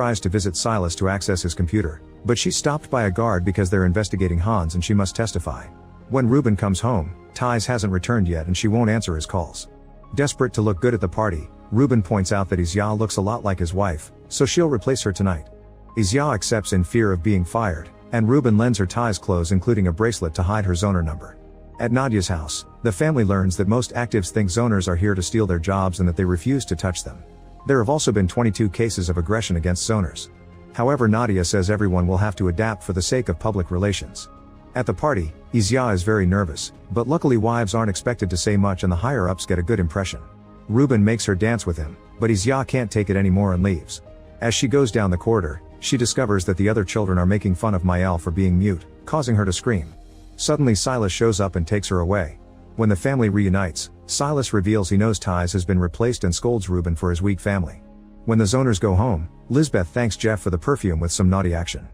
tries to visit Silas to access his computer, but she's stopped by a guard because they're investigating Hans and she must testify. When Ruben comes home, Thais hasn't returned yet and she won't answer his calls. Desperate to look good at the party, Ruben points out that Isya looks a lot like his wife, so she'll replace her tonight. Isya accepts in fear of being fired, and Ruben lends her Thais clothes including a bracelet to hide her zoner number. At Nadia's house, the family learns that most actives think zoners are here to steal their jobs and that they refuse to touch them. There have also been 22 cases of aggression against zoners. However, Nadia says everyone will have to adapt for the sake of public relations. At the party, Isya is very nervous, but luckily wives aren't expected to say much and the higher-ups get a good impression. Ruben makes her dance with him, but Isya can't take it anymore and leaves. As she goes down the corridor, she discovers that the other children are making fun of Maëlle for being mute, causing her to scream. Suddenly Silas shows up and takes her away. When the family reunites, Silas reveals he knows Thais has been replaced and scolds Ruben for his weak family. When the zoners go home, Lisbeth thanks Jeff for the perfume with some naughty action.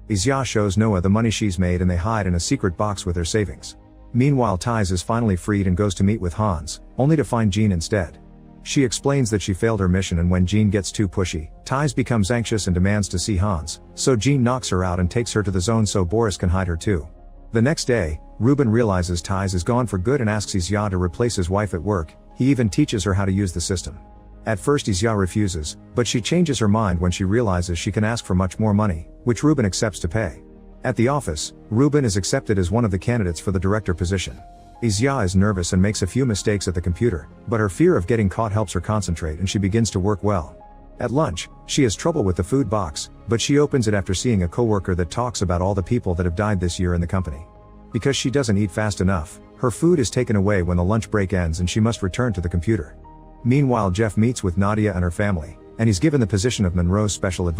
Isya shows Noah the money she's made and they hide in a secret box with their savings. Meanwhile, Thais is finally freed and goes to meet with Hans, only to find Jean instead. She explains that she failed her mission and when Jean gets too pushy, Thais becomes anxious and demands to see Hans, so Jean knocks her out and takes her to the zone so Boris can hide her too. The next day, Ruben realizes Thais is gone for good and asks Isya to replace his wife at work. He even teaches her how to use the system. At first Isya refuses, but she changes her mind when she realizes she can ask for much more money, which Ruben accepts to pay. At the office, Ruben is accepted as one of the candidates for the director position. Isya is nervous and makes a few mistakes at the computer, but her fear of getting caught helps her concentrate and she begins to work well. At lunch, she has trouble with the food box, but she opens it after seeing a coworker that talks about all the people that have died this year in the company. Because she doesn't eat fast enough, her food is taken away when the lunch break ends and she must return to the computer. Meanwhile, Jeff meets with Nadia and her family, and he's given the position of Monroe's special advisor.